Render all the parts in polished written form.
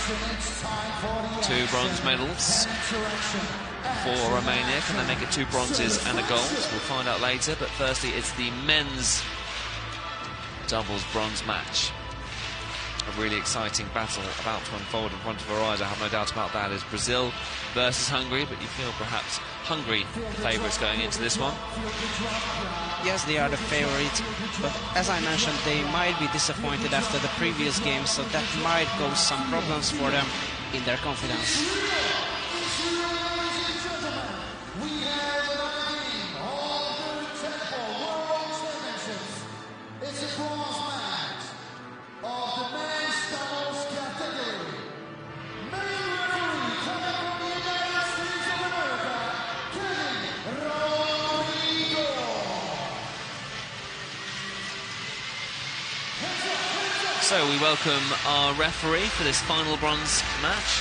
2 bronze medals for Romania. Can they make it 2 bronzes and a gold? We'll find out later. But firstly, it's the men's doubles bronze match. A really exciting battle about to unfold in front of our eyes. I have no doubt about that. Is Brazil versus Hungary, but you feel perhaps Hungary favourites going into this one. Yes, they are the favourites, but as I mentioned, they might be disappointed after the previous game, so that might cause some problems for them in their confidence. It's a bronze match of the men's doubles category. Main referee coming from the United States of America, Rodrigo. So we welcome our referee for this final bronze match.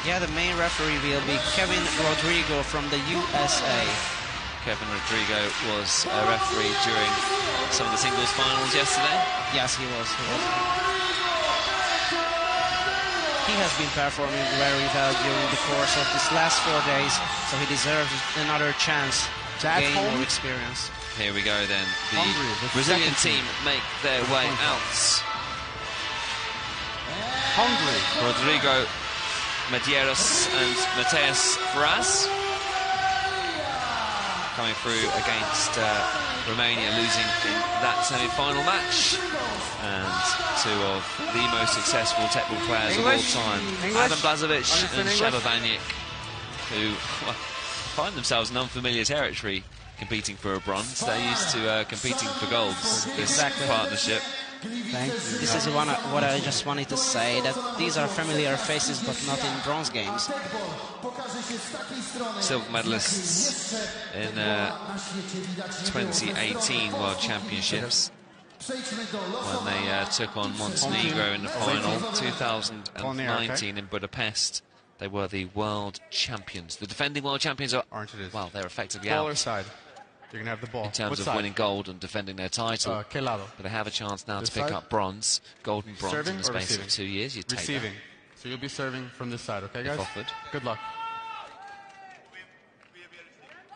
Yeah, the main referee will be Kevin Rodrigo from the USA. Kevin Rodrigo was a referee during some of the singles finals yesterday. Yes, he was. He has been performing very well during the course of these last 4 days, so he deserves another chance to gain more experience. Here we go then. The Hungary, Brazilian team make their way out. Hungary. Rodrigo Medeiros and Mateus Ferraz coming through against Romania, losing in that semi-final match. And 2 of the most successful Teqball players of all time, Adam Blažević and Šeba Banjak, who find themselves in unfamiliar territory competing for a bronze. They're used to competing for golds, this partnership. This is what I just wanted to say, that these are familiar faces, but not in bronze games. Silver medalists in 2018 World Championships, when they took on Montenegro in the final. 2019 in Budapest, they were the world champions. The defending world champions are, well, they're effectively out. Ball side. You're going to have the ball. In terms of winning gold and defending their title. But they have a chance now to pick up bronze, gold and bronze in the space of 2 years. You take receiving. So you'll be serving from this side, okay, guys? Offered. Good luck.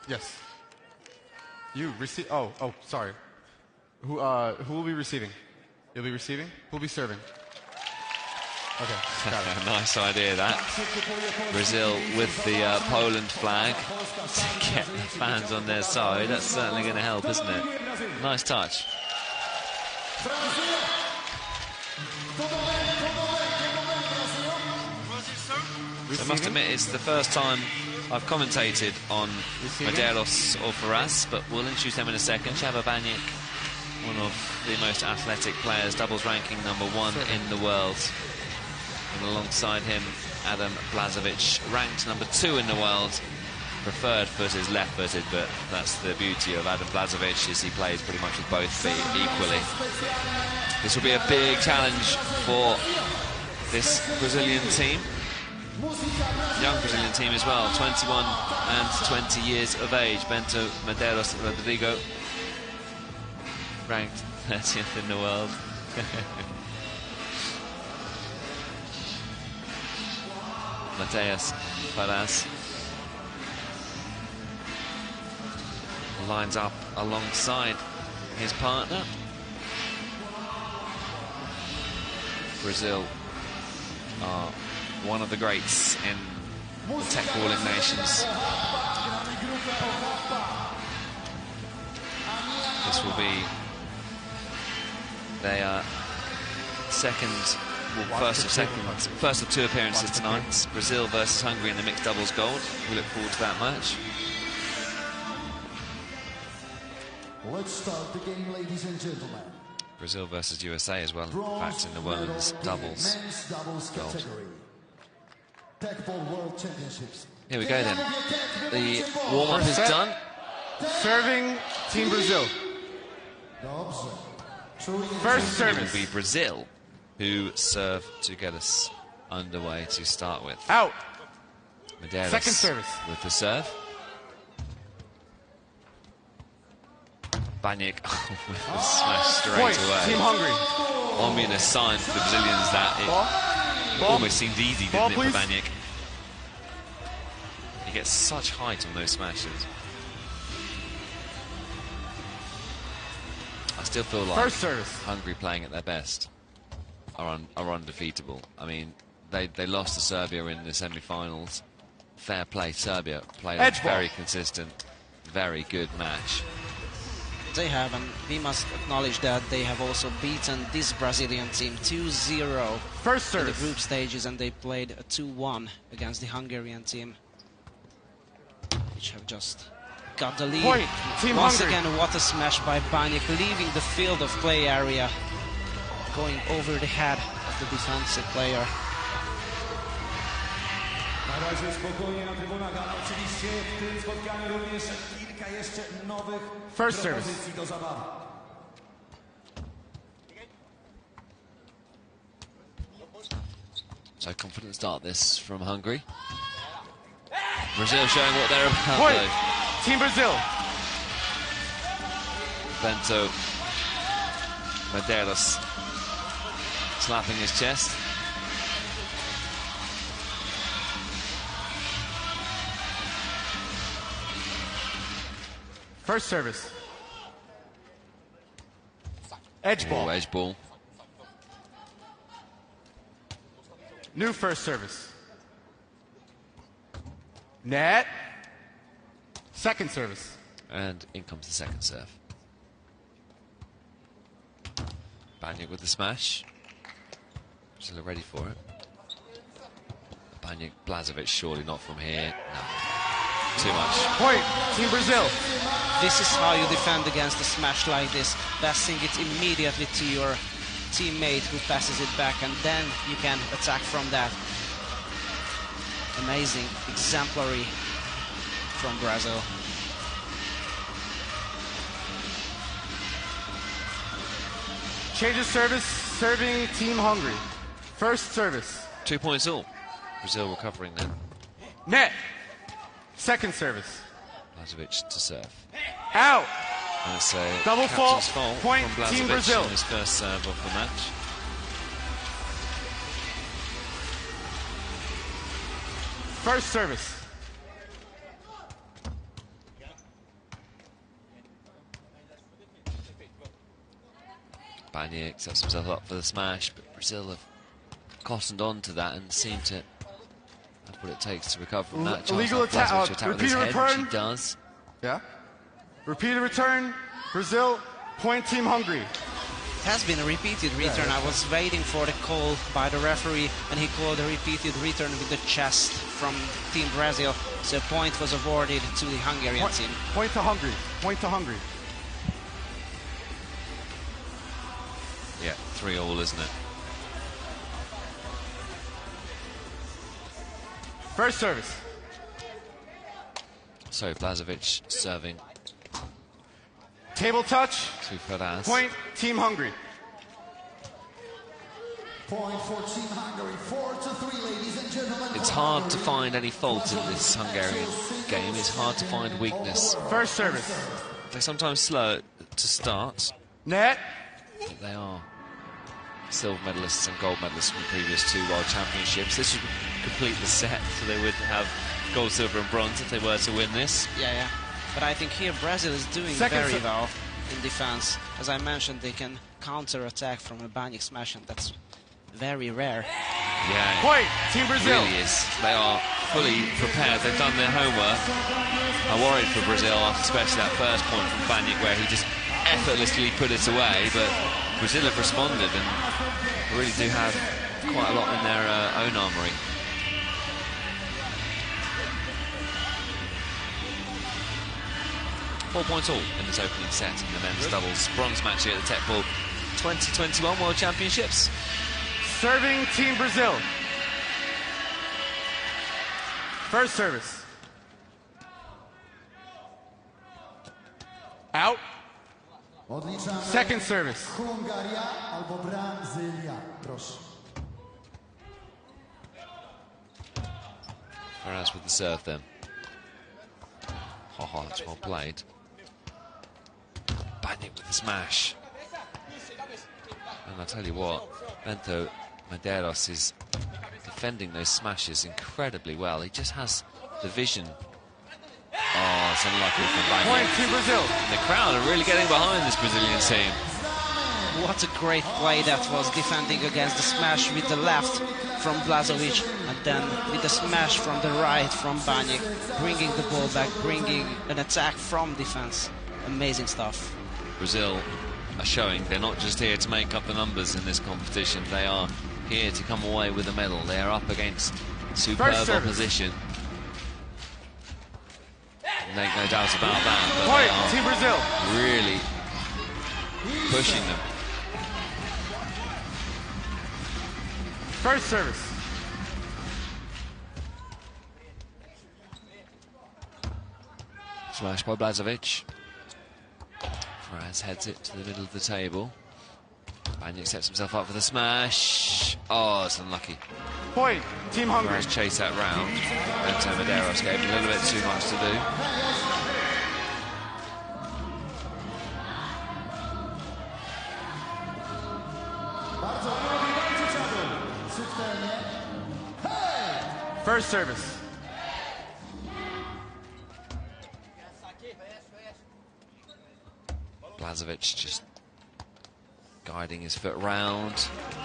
Yes. You receive. Oh, sorry. Who will be receiving? You'll be receiving? Who'll be serving? Okay, got it. Nice idea, that. Brazil with the Poland flag to get the fans on their side. That's certainly going to help, isn't it? Nice touch. So I must admit, it's the first time I've commentated on Medeiros or Ferraz, but we'll introduce them in a second. Šeba Banjak, one of the most athletic players, doubles ranking #1 in the world. And alongside him, Adam Blažević, ranked #2 in the world. Preferred foot is left-footed, but that's the beauty of Adam Blažević, is he plays pretty much with both feet equally. This will be a big challenge for this Brazilian team. Young Brazilian team as well, 21 and 20 years of age. Bento Medeiros Rodrigo, ranked 30th in the world. Mateus Ferraz lines up alongside his partner. Brazil are one of the greats in the Teqballing nations. This will be their first of 2 appearances tonight. Brazil versus Hungary in the mixed doubles gold. We look forward to that match. Let's start the game, ladies and gentlemen. Brazil versus USA as well, in fact, in the women's doubles gold. Teqball World Championships. Here we go then. The warm-up is done. Serving Team Brazil. First service. It will be Brazil who serve to get us underway to start with. Out. Medeiros second service with the serve. Banjak with the smash straight away. Team Hungary. Ominous sign for the Brazilians that almost seemed easy, didn't Ball, it, please. for Baniak? He gets such height on those smashes. I still feel like First service. Hungary playing at their best are undefeatable. I mean, they lost to Serbia in the semi-finals. Fair play, Serbia played Edge a ball. very consistent, very good match. They have, and we must acknowledge that they have also beaten this Brazilian team 2-0 First in the service. group stages, and they played a 2-1 against the Hungarian team, which have just got the lead. Point, Team Once Hungary. again, what a smash by Baniak, leaving the field of play area, going over the head of the defensive player. Na razie spokojnie na trybunach, ale oczywiście w tym spotkaniu również kilka jeszcze nowych First service. propozycji do zabawy. So confident start this from Hungary. Brazil showing what they're about Point. though. Team Brazil. Bento Medeiros slapping his chest. First service. Edge Oh, ball. edge ball. New first service. Net. Second service. And in comes the second serve. Baniak with the smash. Brazil are ready for it. Baniak, Blažević, surely not from here. No. Too much. Point. Team Brazil. This is how you defend against a smash like this, passing it immediately to your teammate who passes it back, and then you can attack from that. Amazing, exemplary from Brazil. Change of service. Serving Team Hungary. First service. 2 points all. Brazil recovering then. Net. Second service. Blažević to serve. Out. And it's a Double captain's fault. fault Point, from Team Blažević Brazil. on his first serve of the match. First service. Baniak sets himself up for the smash, but Brazil have cottoned on to that and seem to have what it takes to recover from that. Illegal Chance attack. Blažević to attack with his Repeated head, which return. he does. Yeah. Repeated return. Brazil. Point Team Hungary. Has been a repeated return. I was waiting for the call by the referee, and he called a repeated return with the chest from Team Brazil. So a point was awarded to the Hungarian Point, team. point to Hungary. Point to Hungary. Yeah, 3-all, isn't it? First service. So Blažević serving Table touch. to Ferraz. Point Team Hungary. Point for Team Hungary, 4-3, ladies and gentlemen. It's hard to find any fault in this Hungarian game. It's hard to find weakness. First service. They're sometimes slow to start, Net. but they are silver medalists and gold medalists from the previous 2 World Championships. This would complete the set, so they would have gold, silver and bronze if they were to win this. Yeah. But I think here Brazil is doing Second very ser- well in defense. As I mentioned, they can counter-attack from a Baniak smash, and that's very rare. Yeah, Point Team it Brazil. really is. They are fully prepared. They've done their homework. I worried for Brazil, especially that first point from Baniak where he just effortlessly put it away, but Brazil have responded and really do have quite a lot in their own armoury. Four points all in this opening set in the men's doubles bronze match here at the Teqball 2021 World Championships. Serving Team Brazil. First service. Out. Odliczamy. Second service. Hungaria albo Brazylia. Proszę. Ferraz with the serve then. That's well played. Baniak with the smash. And I tell you what, Bento Medeiros is defending those smashes incredibly well. He just has the vision. Oh, it's unlucky from Banyak. Point to Brazil. And the crowd are really getting behind this Brazilian team. What a great play that was, defending against the smash with the left from Blažević, and then with the smash from the right from Banyak, bringing the ball back, bringing an attack from defense. Amazing stuff. Brazil are showing they're not just here to make up the numbers in this competition. They are here to come away with a medal. They are up against superb opposition. Make no doubt about that. But Point, they Team Brazil. are really pushing them. First service. Smash by Blažević. Faraz heads it to the middle of the table. Banyak sets himself up for the smash. Oh, it's unlucky. Point, Team Hungary. Faraz chased that round. But Medeiros gave a little bit too much to do. First service. Blažević just guiding his foot round.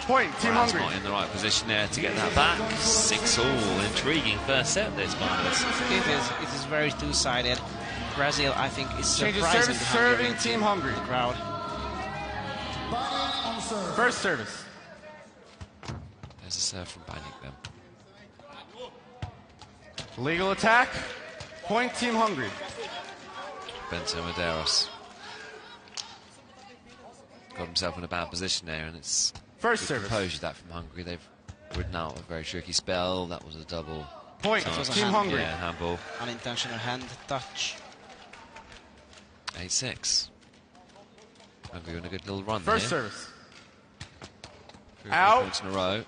Point, Team Faraz Hungary. not in the right position there to get that back. 6-all. Intriguing first set, this, Marvelous. It is very two-sided. Brazil, I think, is Change of surprising service, the serving Hungarian Team Hungary. crowd. First service. There's a serve from Banyak then. Legal attack. Point, Team Hungary. Bento Medeiros got himself in a bad position there, and it's First good service. composure that from Hungary. They've ridden out a very tricky spell. That was a double. Point, It was a Team hand, Hungary. Yeah, handball. Unintentional hand touch. 8-6. Hungary on a good little run First here. service. 3 Out. points in a row.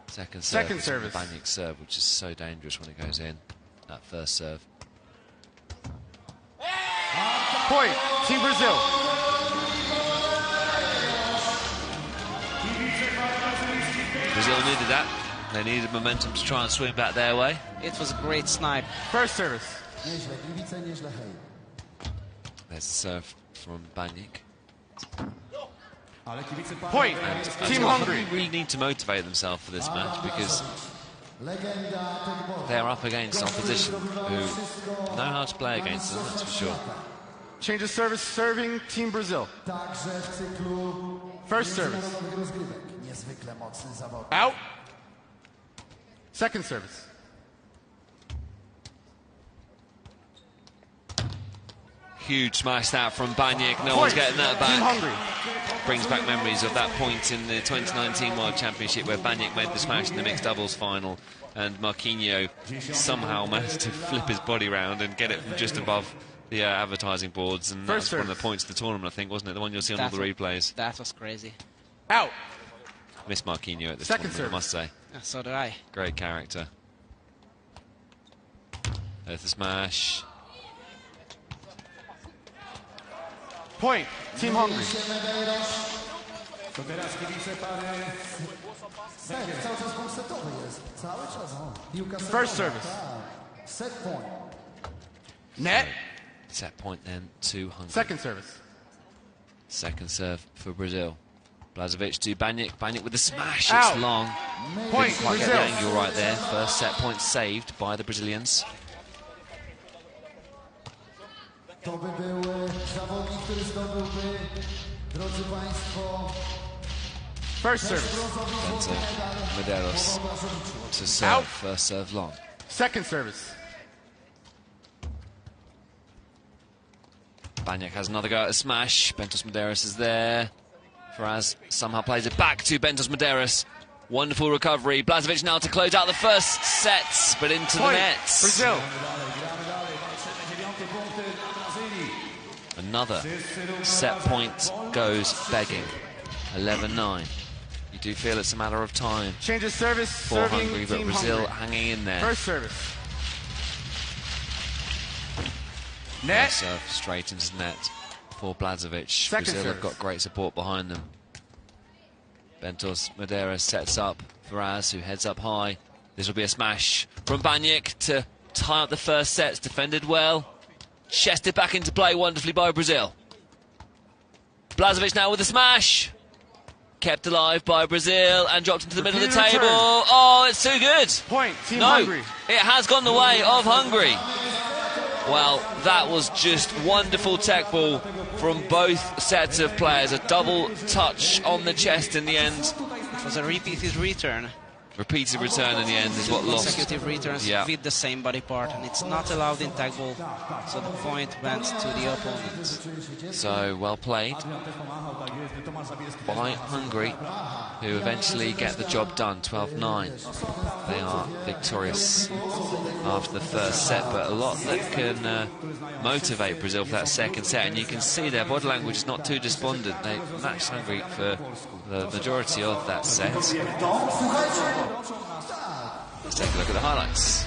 Second Second service. service. Banyak serve, which is so dangerous when it goes in. That first serve. Point, Team Brazil. Brazil needed that. They needed momentum to try and swing back their way. It was a great snipe. First service. Nieźle, Gliwice, nieźle, hej. There's a serve from Banyak. Ale kibice Pana Point, Team Hungary. They really need to motivate themselves for this match because Legenda Teqball. they're up against opposition who know how to play against them, that's for sure. Change of service, serving Team Brazil. Także w cyklu First service. międzynarodowych rozgrywek. Niezwykle mocny zawodnik. Out. Second service. Huge smash that from Banyak. No Point, one's getting that Team back. Hungary. Brings back memories of that point in the 2019 World Championship where Banyak made the smash in the mixed doubles final and Marquinhos somehow managed to flip his body round and get it from just above the advertising boards, and First that's one of service. the points of the tournament, I think, wasn't it? The one you'll see on all the replays. That was crazy. Out. Miss Marquinhos at this Second tournament, I must say. Yeah, so did I. Great character. There's the smash. Point, Team Hungary. To teraz kibice Pany. Set, cały czas punkt setowy jest. Cały czas. Piłka setowa. First service. Tak. Set point. Net. Set point then to Hungary. Second service. Second serve for Brazil. Blažević to Banyak. Banyak with the smash. Out. It's long. Point, Didn't quite get the Brazil. angle right there. First set point saved by the Brazilians. To by był zawodnik, który zdobyłby, drodzy Państwo, First service. Bento Medeiros to serve. Out. First serve long. Second service. Banyak has another go at a smash. Bentos Medeiros is there. Faraz somehow plays it back to Bentos Medeiros. Wonderful recovery. Blažević now to close out the first set, but into the Point, nets. Brazil. Another set point goes begging. 11-9. You do feel it's a matter of time Change of service, for serving Hungary, but Team Brazil Hungary. hanging in there. First service. Net. Serve straight into the net for Blažević. Second Brazil have service. got great support behind them. Bentos Medeiros sets up Faraz, who heads up high. This will be a smash from Baniak to tie up the first set. It's defended well. Chested back into play wonderfully by Brazil. Blažević now with a smash. Kept alive by Brazil and dropped into the middle of the table. Oh, it's too good. Point, Team No, Hungary. it has gone the way of Hungary. Well, that was just wonderful Teqball from both sets of players. A double touch on the chest in the end. It was a repeated return. Repeated return in the end is what lost. Consecutive returns with the same body part, and it's not allowed in Teqball, so the point went to the opponent. So, well played by Hungary, who eventually get the job done, 12-9. They are victorious after the first set, but a lot that can motivate Brazil for that second set, and you can see their body language is not too despondent. They matched Hungary for the majority of that set. Let's take a look at the highlights.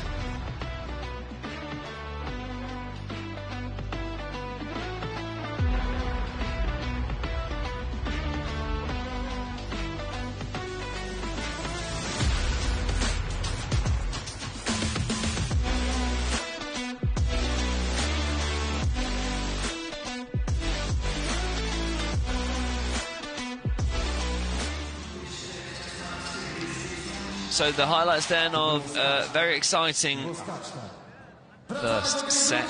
So the highlights then of very exciting first set,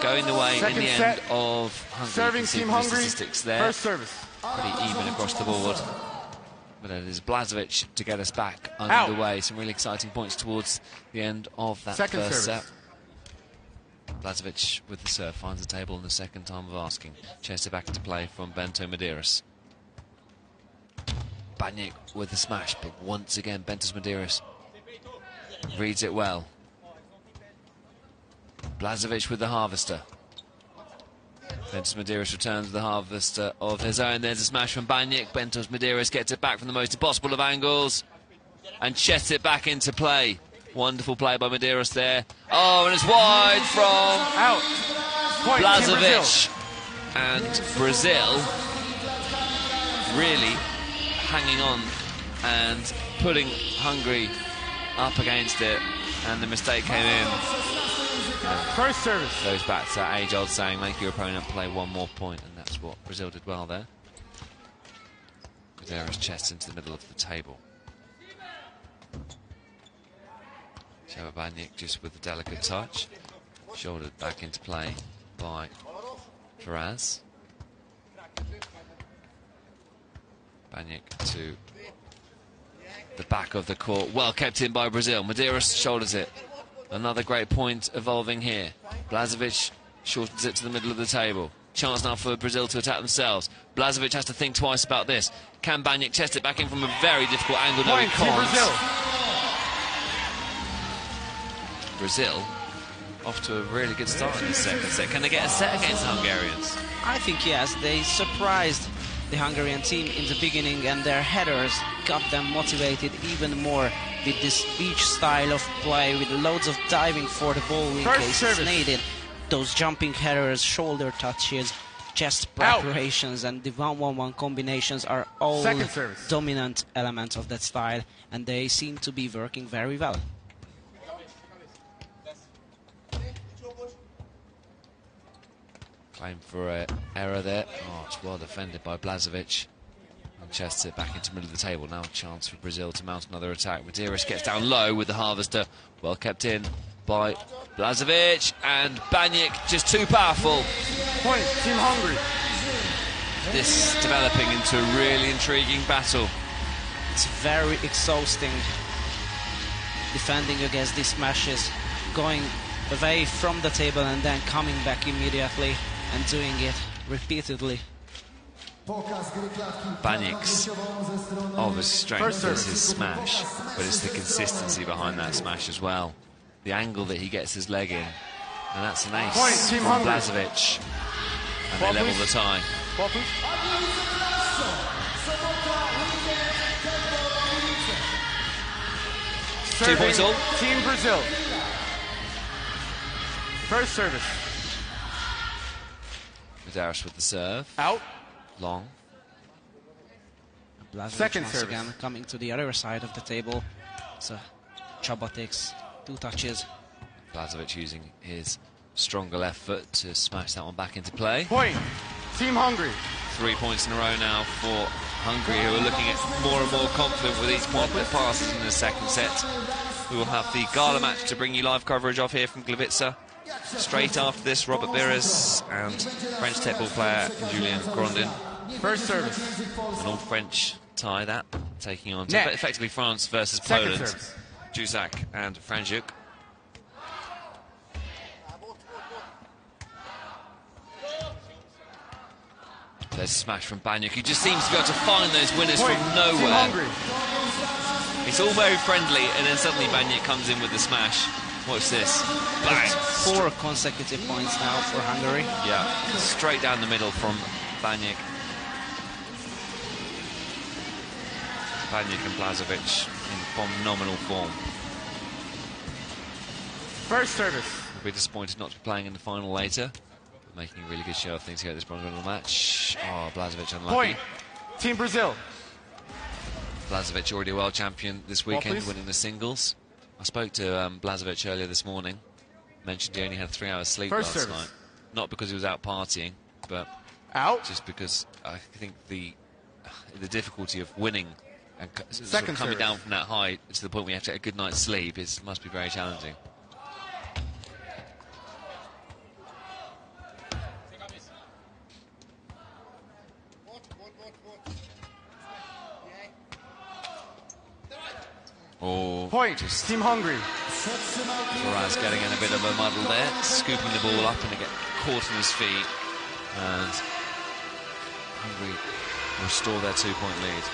going the way Second in the set, end of Hungary. serving You can see Team from the Hungary, statistics there. first service. Pretty even across the board. But it is Blažević to get us back underway. Some really exciting points towards the end of that Second first service. set. Blažević with the serve finds the table in the second time of asking. Chested back into play from Bento Medeiros. Baniak with the smash, but once again Bentos Medeiros reads it well. Blažević with the harvester. Bentos Medeiros returns the harvester of his own. There's a smash from Baniak. Bentos Medeiros gets it back from the most impossible of angles and chests it back into play. Wonderful play by Medeiros there. Oh, and it's wide from Out. Point, Team Blažević. And Brazil really hanging on and putting Hungary up against it, and the mistake came in. First service. Goes back to that age-old saying, make your opponent play one more point, and that's what Brazil did well there. Medeiros chest into the middle of the table. Baniak just with a delicate touch, shouldered back into play by Faraz. Baniak to the back of the court, well kept in by Brazil. Medeiros shoulders it. Another great point evolving here. Blažević shortens it to the middle of the table. Chance now for Brazil to attack themselves. Blažević has to think twice about this. Can Baniak chest it back in from a very difficult angle? No, he Point, Team can't. Brazil. Brazil off to a really good start in the second set. Can they get a set against the Hungarians? I think yes, they surprised the Hungarian team in the beginning, and their headers got them motivated even more with this beach style of play, with loads of diving for the ball in case it's needed. Those jumping headers, shoulder touches, chest preparations, and the 1-1-1 combinations are all dominant elements of that style, and they seem to be working very well. Claim for an error there. Oh, it's well defended by Blažević. And chests it back into the middle of the table. Now a chance for Brazil to mount another attack. Medeiros gets down low with the harvester. Well kept in by Blažević. And Baniak just too powerful. Point, Team Hungary. This developing into a really intriguing battle. It's very exhausting defending against these smashes, going away from the table and then coming back immediately and doing it repeatedly. Baniak's obvious strength is his smash, but it's the consistency behind that smash as well. The angle that he gets his leg in, and that's an ace from Blažević. And they level the tie. 2 points all. Team Brazil. First service. Medeiros with the serve. Out. Long. Blažević once again coming to the other side of the table. So Chabotics, 2 touches. Blažević using his stronger left foot to smash that one back into play. Point. Team Hungary. 3 points in a row now for Hungary, who are looking at more and more confident with each point that passes in the second set. We will have the gala match to bring you live coverage of here from Gliwice. Straight after this, Robert Bires and French Teqball player Julien Grondin. First service. An all-French tie that, taking on Net. effectively France versus Second Poland. service. Juzak and Franjuk. There's a smash from Banyuk, who just seems to be able to find those winners Point. from Team nowhere. Hungary. It's all very friendly, and then suddenly Banyuk comes in with the smash. Watch this. Bang! 4 consecutive points now for Hungary. Yeah, straight down the middle from Banyuk. Banyuk and Blažević in phenomenal form. First service. We'll be disappointed not to be playing in the final later. But making a really good show of things here at this bronze medal match. Oh, Blažević unlucky. Point. Team Brazil. Blažević already a world champion this weekend, please. winning the singles. I spoke to Blažević earlier this morning. Mentioned he only had 3 hours sleep First last service. night. Not because he was out partying, but Out. just because I think the difficulty of winning and sort of Second coming service. down from that high to the point where you have to get a good night's sleep must be very challenging. Oh, Point. just Team Hungary. Faraz getting in a bit of a muddle there, scooping the ball up and it get caught in his feet, and Hungary restore their 2-point lead.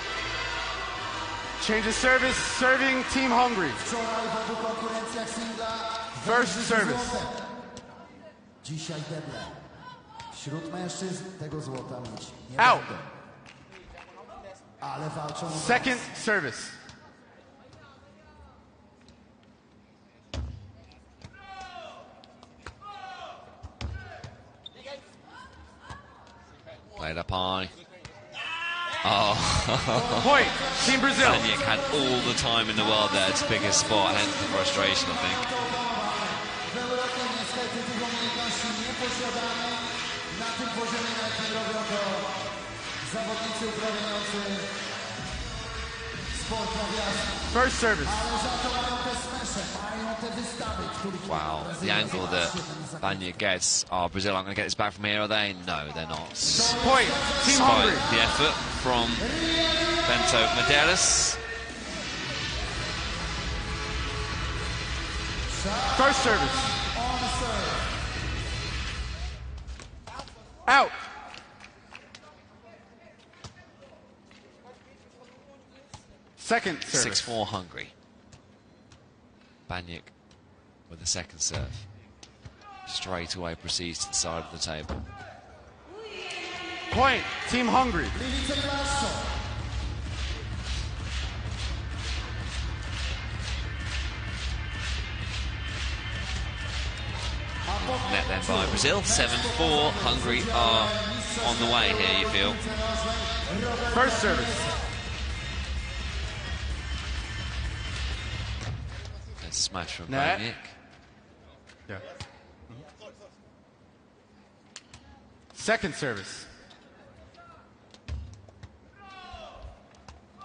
Change of service. Serving Team Hungary. First service. Dzisiaj deble. Wśród mężczyzn tego złota mieć nie Out. będą. Ale walczą o Second service. Played up high. Oh, Point. Team Brazil. Banyuk had all the time in the world there to pick his spot, hence the frustration, I think. W Europie niestety tych umiejętności nie posiadamy. Na tym poziomie, na jakim robią to zawodnicy uprawiający sport na gwiazdy. First service. Ale za to mają te smesze, mają te wystawy, których Wow, the angle that Banyuk gets. Oh, Brazil aren't going to get this back from here, are they? No, they're not. Point. Team Despite Hungary. the effort from Bento Medeiros. First service. Out. Second service. 6-4 Hungary. Banyuk with the second serve. Straight away proceeds to the side of the table. Point. Team Hungary. Net then by Brazil. 7-4. Hungary are on the way here, you feel. First service. There's a smash from Net. Banyuk. Yeah. Second service.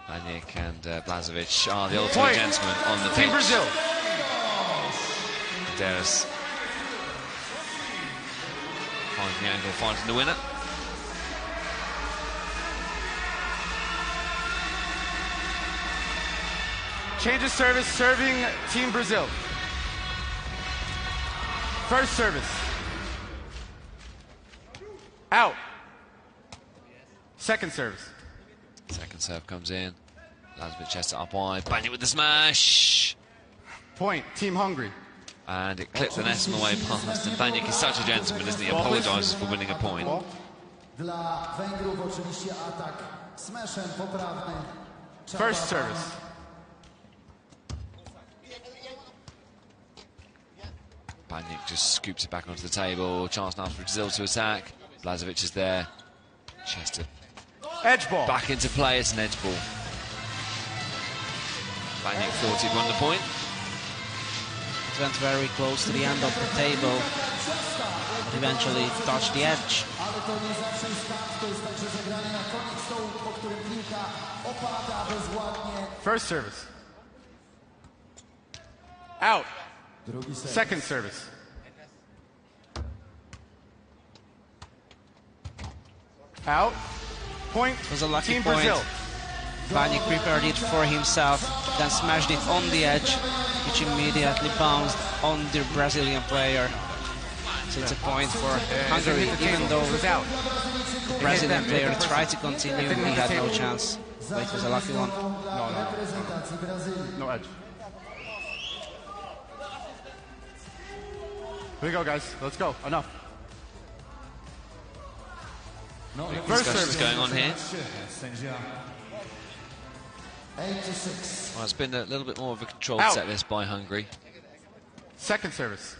Banyuk and Blažević are the ultimate Point. gentlemen on the Team pitch. Brazil. Medeiros finding the angle, finding the winner. Change of service. Serving Team Brazil. First service. Out. Second service. Second serve comes in. Blažević chest it up wide. Banyuk with the smash. Point. Team Hungary. And it clipped the net on the way past. And Banyuk is such a gentleman, isn't he? Apologises for winning a point. Dla Węgrów oczywiście atak smeszem poprawny. First service. Banyuk just scoops it back onto the table. Chance now for Brazil to attack. Blažević is there. Chester Edge ball. Back into play, it's an edge ball. Baniak thought he'd won the point. It went very close to the end of the table, but eventually touched the edge. Ale to nie zawsze jest tak, to jest także zagranie na koniec stołu, po którym piłka opada bezładnie. First service. Out. Drugi serwis. Second service. Out. Point. It was a lucky Team point. Brazil. Baniak prepared it for himself, then smashed it on the edge, which immediately bounced on the Brazilian player. So it's a point for Hungary, even though It was out. the Brazilian player tried to continue, he had no chance. But it was a lucky one. No edge. Here we go, guys. Let's go. Enough. First Discussions service. going on here. Sędzia 8-6. Well, it's been a little bit more of a controlled Out. set this by Hungary. Second service.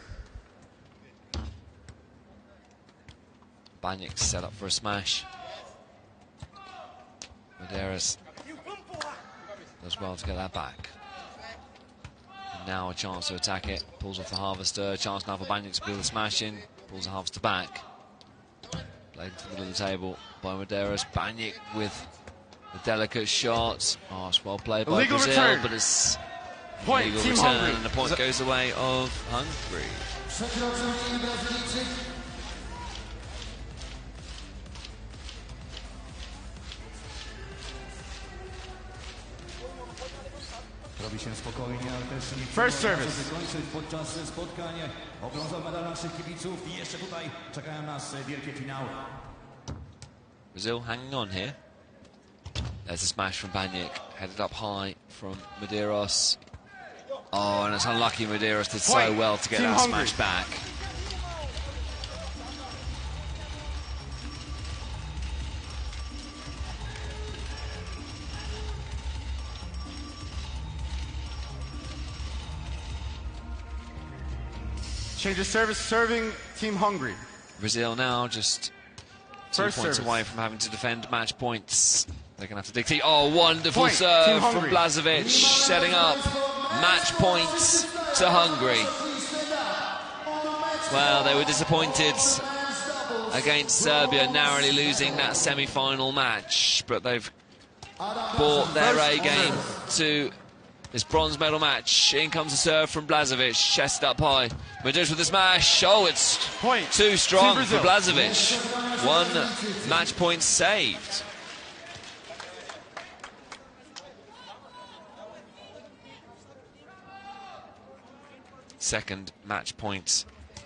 Baniak set up for a smash. Medeiros does well to get that back. And now a chance to attack it. Pulls off the harvester. Chance now for Baniak to pull the smash in. Pulls the harvester back. Played to the middle of the table by Medeiros. Baniak with the delicate shot. Oh, it's well played by Illegal Brazil, return. but it's Point. illegal Team return, Hungary. and the point goes the way of Hungary. Przekroczył linię Brazylijczyk. robi się spokojnie, ale też nie First chcemy service. wykończyć podczas spotkań. Obrązowy medal naszych kibiców i jeszcze tutaj czekają nas wielkie finały. Brazil hanging on here. There's a smash from Baniak, headed up high from Medeiros. Oh, and it's unlucky Medeiros did so Point. well to get Team that Hungary. smash back. Change of service. Serving Team Hungary. Brazil now just 2 First points service. away from having to defend match points. They're going to have to dig deep. Oh, wonderful Point. Team serve from Hungary. Blažević, setting up match points to Hungary. Well, they were disappointed against Serbia, narrowly losing that semi-final match, but they've brought their A game to this bronze medal match. In comes a serve from Blažević, chested up high. Medeiros with the smash. Oh, it's Point. too strong Team for Brazil. Blažević. One match point saved. Second match point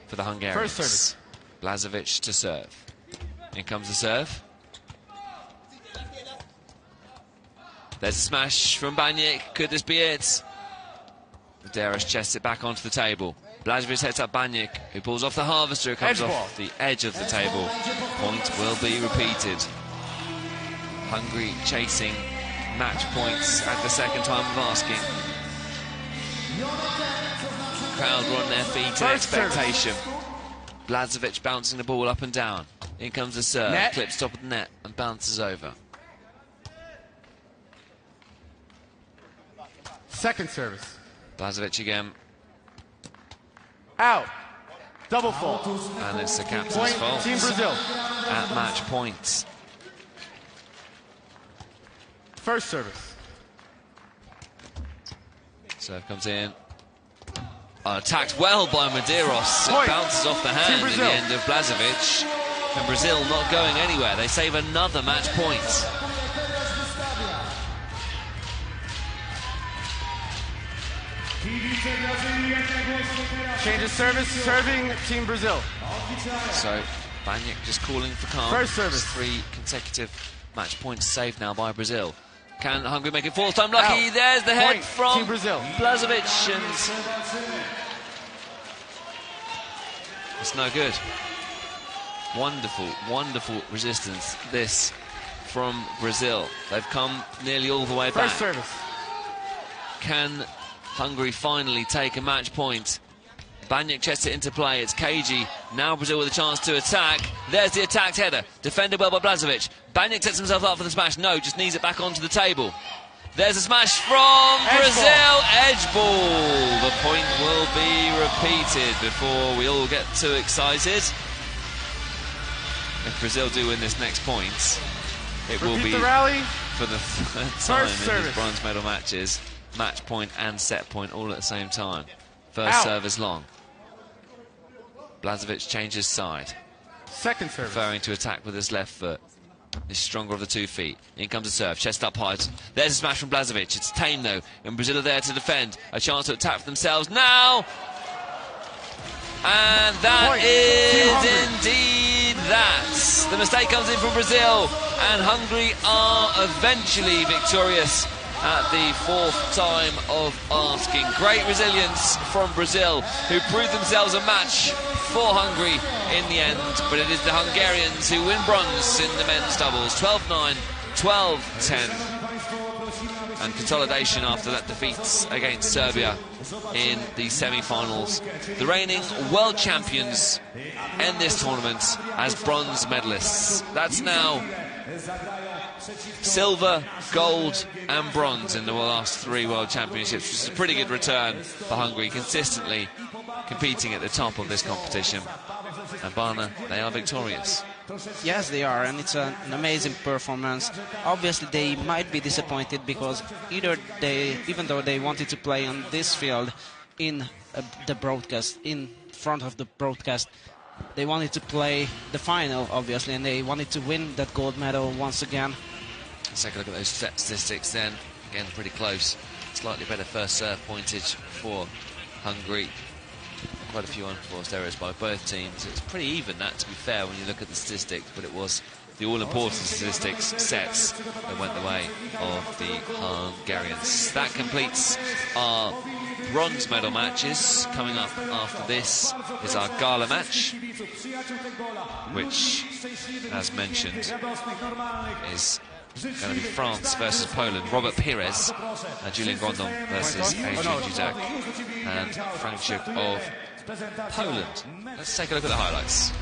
for the Hungarians. First service. Blažević to serve. In comes the serve. There's a smash from Baniak. Could this be it? Medeiros chests it back onto the table. Blažević hits up Baniak, who pulls off the harvester, who comes Edge ball. off the edge of the table. Point will be repeated. Hungary chasing match points at the second time of asking. Crowd were on their feet in First service. expectation. Blažević bouncing the ball up and down. In comes the serve, Net. clips top of the net and bounces over. Second service. Blažević again, Out. Double fault. and it's the captain's Point. fault Team Brazil. at match point. First service. Serve comes in. Attacked well by Medeiros. It Point. bounces off the Team hand at Brazil. the end of Blažević. And Brazil not going anywhere. They save another match point. Kibice Brazylii, głosy teraz. Change of service. Serving Team Brazil. So Baniak just calling for calm. First service. 3 consecutive match points saved now by Brazil. Can Hungary make it fourth time lucky? Out. There's the head Point. from Team Brazil. Blažević, and it's no good. Wonderful, wonderful resistance this from Brazil. They've come nearly all the way back. First service. Can Hungary finally take a match point? Baniak chests it into play. It's cagey Now Brazil with a chance to attack. There's the attacked header. Defended well by Blažević. Baniak sets himself up for the smash. No, just knees it back onto the table. There's a smash from Brazil. Edge ball. The point will be repeated before we all get too excited. If Brazil do win this next point, it will be the rally. For the third time First in service. these bronze medal matches. Match point and set point all at the same time. First serve is long. Blažević changes side. Second service. Preferring to attack with his left foot. He's stronger of the 2 feet. In comes a serve, chest up high. There's a smash from Blažević. It's tame though, and Brazil are there to defend. A chance to attack for themselves now. And that is indeed that. The mistake comes in from Brazil, and Hungary are eventually victorious at the 4th time of asking. Great resilience from Brazil, who proved themselves a match for Hungary in the end, but it is the Hungarians who win bronze in the men's doubles. 12-9, 12-10. And consolidation after that defeat against Serbia in the semi-finals. The reigning world champions end this tournament as bronze medalists. That's now silver, gold and bronze in the last 3 world championships, which is a pretty good return for Hungary, consistently competing at the top of this competition. And Bana, they are victorious. Yes, they are, and it's an amazing performance. Obviously, they might be disappointed because even though they wanted to play on this field in the broadcast, in front of the broadcast, they wanted to play the final, obviously, and they wanted to win that gold medal once again. Let's take a look at those statistics then. Again, pretty close. Slightly better first serve pointage for Hungary. Quite a few unforced errors by both teams. It's pretty even, that, to be fair, when you look at the statistics, but it was the all-important statistics sets that went the way of the Hungarians. That completes our bronze medal matches. Coming up after this is our gala match, which, as mentioned, is going to be France versus Poland. Robert Pires and Julian Grondon versus Adrian Dudak and Frank Schick of Poland. Let's take a look at the highlights.